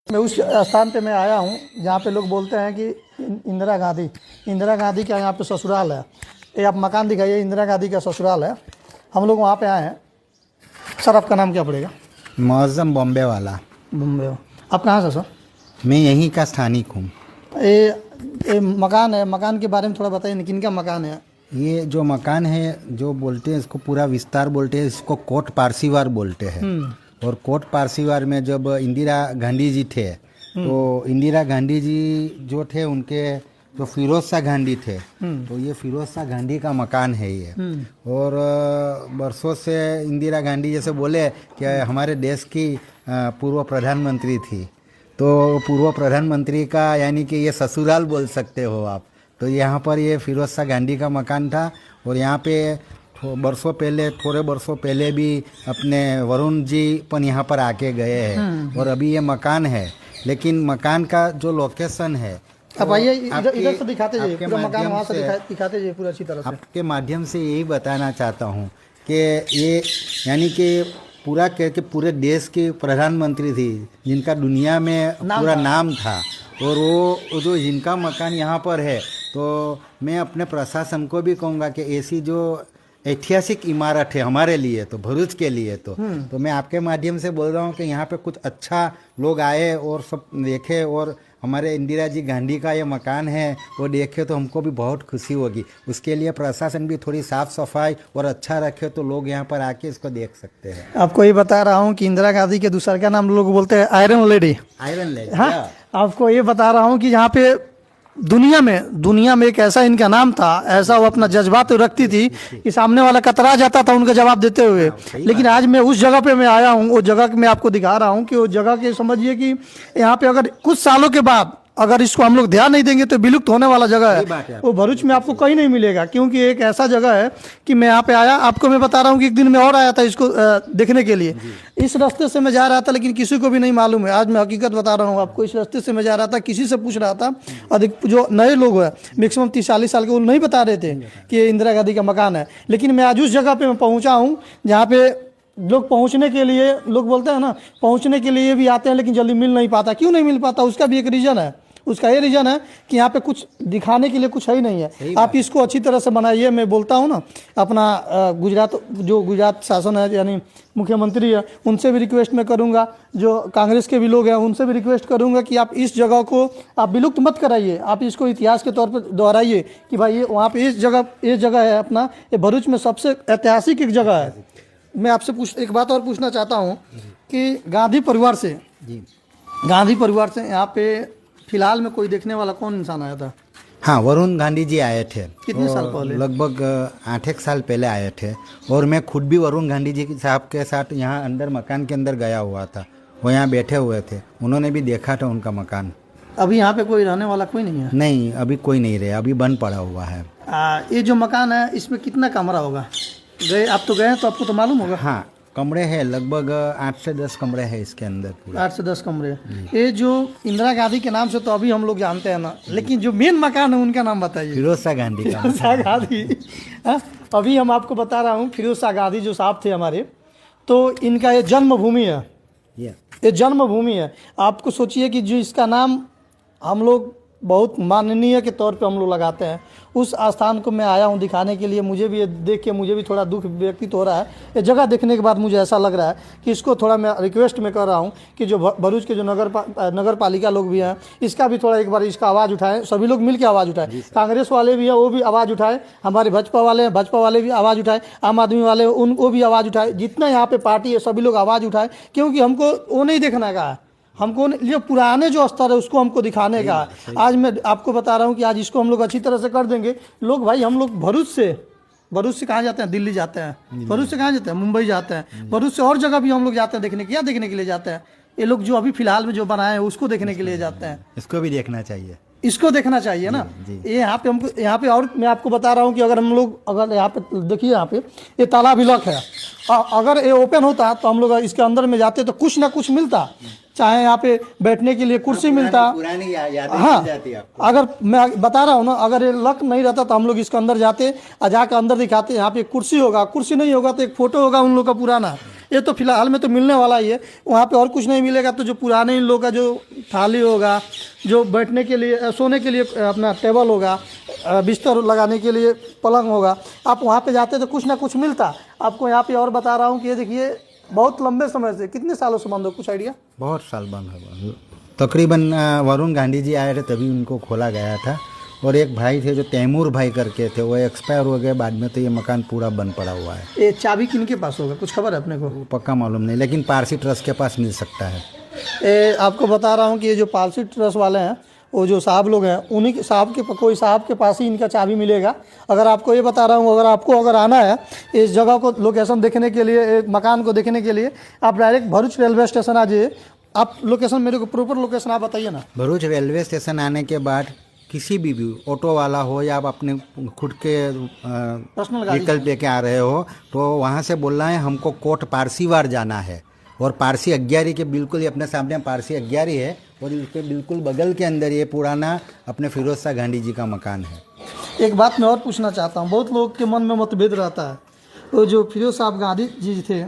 मैं उस स्थान पे मैं आया हूँ जहाँ पे लोग बोलते हैं कि इंदिरा गांधी का यहाँ पे ससुराल है। ये आप मकान दिखाइए, इंदिरा गांधी का ससुराल है। हम लोग वहाँ पे आए हैं। सर आपका नाम क्या पड़ेगा? मौज़म बॉम्बे वाला। बम्बे। आप कहाँ से सर? मैं यहीं का स्थानिक हूँ। ये मकान है, मकान के बारे में थोड़ा बताइए, किन का मकान है? ये जो मकान है, जो बोलते हैं इसको पूरा विस्तार बोलते हैं, इसको कोट पारसीवार बोलते हैं। और कोट पारसीवार में जब इंदिरा गांधी जी थे तो इंदिरा गांधी जी जो थे उनके जो फिरोज शाह गांधी थे, तो ये फिरोज शाह गांधी का मकान है ये। और बरसों से इंदिरा गांधी जैसे बोले कि हमारे देश की पूर्व प्रधानमंत्री थी, तो पूर्व प्रधानमंत्री का यानी कि ये ससुराल बोल सकते हो आप। तो यहाँ पर ये फिरोज शाह गांधी का मकान था। और यहाँ पे थोड़े बरसों पहले भी अपने वरुण जी पण यहाँ पर आके गए हैं। और अभी ये मकान है, लेकिन मकान का जो लोकेशन है, अब आइए इधर से दिखाते जाइए, पूरा मकान वहाँ से दिखाते जाइए पूरा अच्छी तरह से। आपके माध्यम से यही बताना चाहता हूँ कि ये यानी कि पूरा कह के पूरे देश की प्रधानमंत्री थी, जिनका दुनिया में पूरा नाम था। और वो जो जिनका मकान यहाँ पर है, तो मैं अपने प्रशासन को भी कहूँगा कि ऐसी जो ऐतिहासिक इमारत है हमारे लिए, तो भरूच के लिए तो मैं आपके माध्यम से बोल रहा हूँ कि यहाँ पे कुछ अच्छा लोग आए और सब देखे, और हमारे इंदिरा जी गांधी का ये मकान है वो देखे तो हमको भी बहुत खुशी होगी। उसके लिए प्रशासन भी थोड़ी साफ सफाई और अच्छा रखे तो लोग यहाँ पर आके इसको देख सकते हैं। आपको ये बता रहा हूँ कि इंदिरा गांधी के दूसरा क्या नाम लोग बोलते हैं? Iron lady. Iron lady. हाँ, आपको ये बता रहा हूँ कि यहाँ पे दुनिया में एक ऐसा इनका नाम था, ऐसा वो अपना जज्बात रखती थी कि सामने वाला कतरा जाता था उनका जवाब देते हुए। लेकिन आज मैं उस जगह पे मैं आया हूँ, वो जगह मैं आपको दिखा रहा हूँ कि वो जगह के समझिए कि यहाँ पे अगर कुछ सालों के बाद अगर इसको हम लोग ध्यान नहीं देंगे तो विलुप्त होने वाला जगह है। वो भरूच में आपको कहीं नहीं मिलेगा, क्योंकि एक ऐसा जगह है कि मैं यहाँ पे आया, आपको मैं बता रहा हूँ कि एक दिन मैं और आया था इसको देखने के लिए। इस रास्ते से मैं जा रहा था, लेकिन किसी को भी नहीं मालूम है। आज मैं हकीकत बता रहा हूँ आपको, इस रास्ते से मैं जा रहा था, किसी से पूछ रहा था, अधिक जो नए लोग हैं मैक्सिमम 30-40 साल के, वो नहीं बता रहे थे कि ये इंदिरा गांधी का मकान है। लेकिन मैं आज उस जगह पे मैं पहुँचा हूँ जहाँ पे लोग पहुंचने के लिए, लोग बोलते हैं ना, पहुंचने के लिए भी आते हैं लेकिन जल्दी मिल नहीं पाता। क्यों नहीं मिल पाता? उसका भी एक रीज़न है। उसका ये रीज़न है कि यहाँ पे कुछ दिखाने के लिए कुछ है ही नहीं है। आप इसको अच्छी तरह से बनाइए। मैं बोलता हूँ ना, अपना गुजरात शासन है यानी मुख्यमंत्री है, उनसे भी रिक्वेस्ट मैं करूँगा, जो कांग्रेस के भी लोग हैं उनसे भी रिक्वेस्ट करूँगा कि आप इस जगह को आप विलुप्त मत कराइए। आप इसको इतिहास के तौर पर दोहराइए कि भाई ये वहाँ पे इस जगह है अपना, ये भरूच में सबसे ऐतिहासिक एक जगह है। मैं आपसे एक बात और पूछना चाहता हूँ कि गांधी परिवार से यहाँ पे फिलहाल में कोई देखने वाला कौन इंसान आया था? हाँ, वरुण गांधी जी आए थे। कितने साल पहले? लगभग 8 साल पहले आए थे। और मैं खुद भी वरुण गांधी जी साहब के साथ यहाँ अंदर मकान के अंदर गया हुआ था। वो यहाँ बैठे हुए थे, उन्होंने भी देखा था उनका मकान। अभी यहाँ पे कोई रहने वाला कोई नहीं है? नहीं, अभी कोई नहीं रहे, अभी बंद पड़ा हुआ है। ये जो मकान है इसमें कितना कमरा होगा? आप तो गए हैं तो आपको तो मालूम होगा। हाँ, कमरे हैं लगभग 8 से 10 कमरे हैं इसके अंदर पूरा। 8 से 10 कमरे। ये जो इंदिरा गांधी के नाम से तो अभी हम लोग जानते हैं ना, लेकिन जो मेन मकान है उनका नाम बताइए। फिरोज शाह गांधी का। फिरोज शाह गांधी। अभी हम आपको बता रहा हूँ, फिरोज शाह गांधी जो साहब थे हमारे, तो इनका ये जन्मभूमि है। ये जन्मभूमि है। आपको सोचिए कि जो इसका नाम हम लोग बहुत माननीय के तौर पे हम लोग लगाते हैं, उस स्थान को मैं आया हूँ दिखाने के लिए। मुझे भी ये देख के मुझे भी थोड़ा दुख व्यक्तित हो रहा है। ये जगह देखने के बाद मुझे ऐसा लग रहा है कि इसको थोड़ा मैं रिक्वेस्ट में कर रहा हूँ कि जो भरूच के जो नगर पालिका लोग भी हैं, इसका भी थोड़ा एक बार इसका आवाज़ उठाएं। सभी लोग मिल के आवाज़ उठाएं। कांग्रेस वाले भी हैं, वो भी आवाज़ उठाए। हमारे भाजपा वाले भी आवाज़ उठाए। आम आदमी वाले उनको भी आवाज़ उठाए। जितना यहाँ पे पार्टी है सभी लोग आवाज़ उठाए, क्योंकि हमको वो नहीं देखने का है, हमको ये पुराने जो स्तर है उसको हमको दिखाने का है। आज मैं आपको बता रहा हूँ कि आज इसको हम लोग अच्छी तरह से कर देंगे। लोग भाई, हम लोग भरूच से कहाँ जाते हैं? दिल्ली जाते हैं। भरूच से कहाँ जाते हैं? मुंबई जाते हैं। भरूच से और जगह भी हम लोग जाते हैं देखने के लिए जाते हैं। ये लोग जो अभी फिलहाल में जो बनाए हैं उसको देखने के लिए जाते हैं। इसको भी देखना चाहिए, इसको देखना चाहिए ना। ये यहाँ पे और मैं आपको बता रहा हूँ कि अगर हम लोग यहाँ पे देखिए, यहाँ पे ये ताला भी लॉक है। अगर ये ओपन होता तो हम लोग इसके अंदर में जाते तो कुछ ना कुछ मिलता, चाहे यहाँ पे बैठने के लिए कुर्सी मिलता। हाँ, अगर मैं बता रहा हूँ ना, अगर ये लॉक नहीं रहता तो हम लोग इसके अंदर जाते और जाकर अंदर दिखाते। यहाँ पे कुर्सी होगा, कुर्सी नहीं होगा तो एक फोटो होगा उन लोग का पुराना, ये तो फिलहाल में तो मिलने वाला ही है, वहाँ पे और कुछ नहीं मिलेगा। तो जो पुराने इन लोग का जो थाली होगा, जो बैठने के लिए सोने के लिए अपना टेबल होगा, बिस्तर लगाने के लिए पलंग होगा, आप वहाँ पे जाते तो कुछ ना कुछ मिलता आपको। यहाँ पे और बता रहा हूँ कि ये देखिए बहुत लंबे समय से, कितने सालों से बंद हो, कुछ आइडिया? बहुत साल बंद है। तकरीबन वरुण गांधी जी आए थे तभी उनको खोला गया था। और एक भाई थे जो तैमूर भाई करके थे, वो एक्सपायर हो गए बाद में, तो ये मकान पूरा बंद पड़ा हुआ है। ये चाबी किनके पास होगा, कुछ खबर है अपने को? वो पक्का मालूम नहीं, लेकिन पारसी ट्रस्ट के पास मिल सकता है। आपको बता रहा हूँ कि ये जो पारसी ट्रस्ट वाले हैं, वो जो साहब लोग हैं, उन्हीं के साहब के कोई साहब के पास ही इनका चाबी मिलेगा। अगर आपको ये बता रहा हूँ, अगर आपको अगर आना है इस जगह को लोकेशन देखने के लिए, मकान को देखने के लिए, आप डायरेक्ट भरूच रेलवे स्टेशन आ जाइए। आप लोकेशन, मेरे को प्रॉपर लोकेशन आप बताइए ना। भरूच रेलवे स्टेशन आने के बाद किसी भी ऑटो वाला हो या आप अपने खुद के पर्सनल गाड़ी व्हीकल लेके आ रहे हो, तो वहाँ से बोलना है हमको कोट पारसीवार जाना है। और पारसी अग्यारी के बिल्कुल ही अपने सामने पारसी अग्यारी है, और इसके बिल्कुल बगल के अंदर ये पुराना अपने फिरोज शाह गांधी जी का मकान है। एक बात मैं और पूछना चाहता हूँ, बहुत लोग के मन में मतभेद रहता है, तो जो फिरोज साहब गांधी जी थे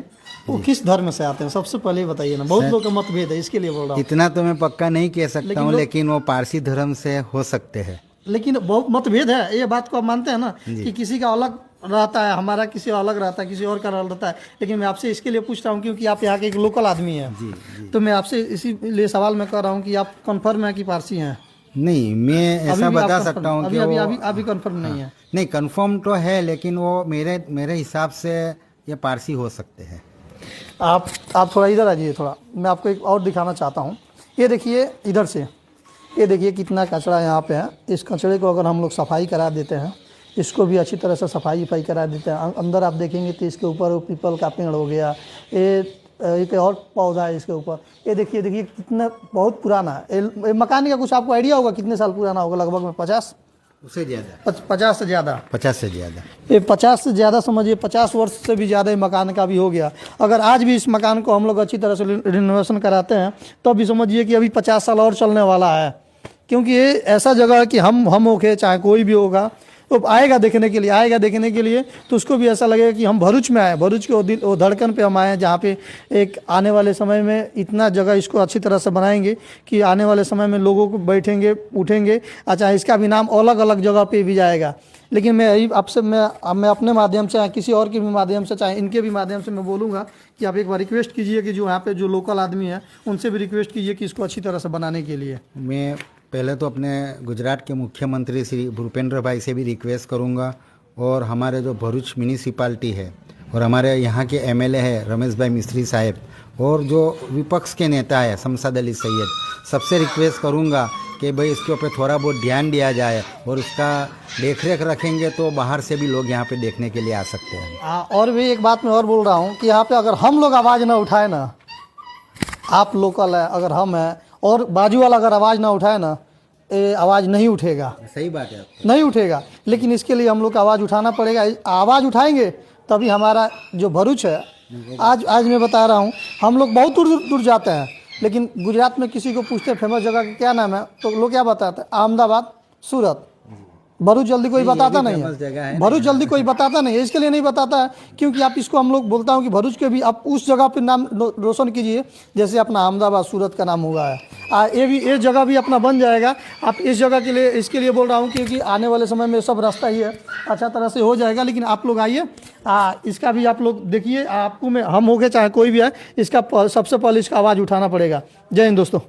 वो किस धर्म से आते हैं, सबसे पहले ही बताइए ना। बहुत लोग का मतभेद है, इसके लिए बोल रहा हूँ। इतना तो मैं पक्का नहीं कह सकता हूँ, लेकिन वो पारसी धर्म से हो सकते हैं। लेकिन बहुत मतभेद है, ये बात को आप मानते हैं ना कि किसी का अलग रहता है, हमारा किसी अलग रहता है, किसी और का अलग रहता है। लेकिन मैं आपसे इसके लिए पूछ रहा हूँ क्योंकि आप यहाँ के एक लोकल आदमी हैं। जी। तो मैं आपसे इसीलिए सवाल मैं कर रहा हूँ कि आप कंफर्म है कि पारसी हैं? नहीं, मैं ऐसा बता सकता हूँ कि अभी कंफर्म नहीं है। नहीं, कंफर्म तो है, लेकिन वो मेरे हिसाब से ये पारसी हो सकते हैं। आप थोड़ा इधर आ जाइए, थोड़ा मैं आपको एक और दिखाना चाहता हूँ। ये देखिए इधर से, ये देखिए कितना कचरा यहाँ पे है। इस कचरे को अगर हम लोग सफाई करा देते हैं, इसको भी अच्छी तरह से सफाई करा देते हैं, अंदर आप देखेंगे तो इसके ऊपर पीपल का पेड़ हो गया, ये एक और पौधा है इसके ऊपर। ये देखिए कितना बहुत पुराना है। ये मकान का कुछ आपको आइडिया होगा कितने साल पुराना होगा? लगभग में 50 उससे ज़्यादा, 50 से ज़्यादा, 50 से ज़्यादा, ये 50 से ज़्यादा समझिए, 50 वर्ष से भी ज़्यादा मकान का भी हो गया। अगर आज भी इस मकान को हम लोग अच्छी तरह से रिनोवेशन कराते हैं तो भी समझिए कि अभी 50 साल और चलने वाला है। क्योंकि ये ऐसा जगह है कि हम होके चाहे कोई भी होगा तो आएगा देखने के लिए तो उसको भी ऐसा लगेगा कि हम भरूच में आए, भरूच के वो धड़कन पे हम आए, जहाँ पे एक आने वाले समय में इतना जगह इसको अच्छी तरह से बनाएंगे कि आने वाले समय में लोगों को बैठेंगे उठेंगे। अच्छा, इसका भी नाम अलग अलग जगह पे भी जाएगा। लेकिन मैं यही आपसे मैं अपने माध्यम से, किसी और के भी माध्यम से, चाहे इनके भी माध्यम से मैं बोलूँगा कि आप एक बार रिक्वेस्ट कीजिए कि जो यहाँ पे जो लोकल आदमी है उनसे भी रिक्वेस्ट कीजिए कि इसको अच्छी तरह से बनाने के लिए। मैं पहले तो अपने गुजरात के मुख्यमंत्री श्री भूपेंद्र भाई से भी रिक्वेस्ट करूंगा, और हमारे जो भरूच म्यूनिसिपालिटी है और हमारे यहाँ के एमएलए है रमेश भाई मिस्त्री साहब, और जो विपक्ष के नेता है शमशाद अली सैयद, सबसे रिक्वेस्ट करूंगा कि भाई इसके ऊपर थोड़ा बहुत ध्यान दिया जाए, और उसका देखरेख रखेंगे तो बाहर से भी लोग यहाँ पे देखने के लिए आ सकते हैं। और भी एक बात मैं और बोल रहा हूँ कि यहाँ पे अगर हम लोग आवाज़ ना उठाए ना, आप लोकल है, अगर हम है और बाजू वाला अगर आवाज़ ना उठाए ना, ये आवाज़ नहीं उठेगा। सही बात है, नहीं उठेगा। लेकिन इसके लिए हम लोग को आवाज़ उठाना पड़ेगा। आवाज़ उठाएंगे तभी हमारा जो भरूच है, आज मैं बता रहा हूँ, हम लोग बहुत दूर जाते हैं, लेकिन गुजरात में किसी को पूछते हैं फेमस जगह का क्या नाम है तो लोग क्या बताते हैं? अहमदाबाद, सूरत। भरूच जल्दी कोई बताता नहीं है, भरूच जल्दी कोई बताता नहीं है। इसके लिए नहीं बताता है क्योंकि आप इसको, हम लोग बोलता हूँ कि भरूच के भी आप उस जगह पे नाम रोशन कीजिए जैसे अपना अहमदाबाद, सूरत का नाम हुआ है। ये जगह भी अपना बन जाएगा। आप इस जगह के लिए, इसके लिए बोल रहा हूँ क्योंकि आने वाले समय में सब रास्ता ही है, अच्छा तरह से हो जाएगा। लेकिन आप लोग आइए, इसका भी आप लोग देखिए। आपको हम हो गए चाहे कोई भी है, इसका सबसे पहले इसका आवाज़ उठाना पड़ेगा। जय हिंद दोस्तों।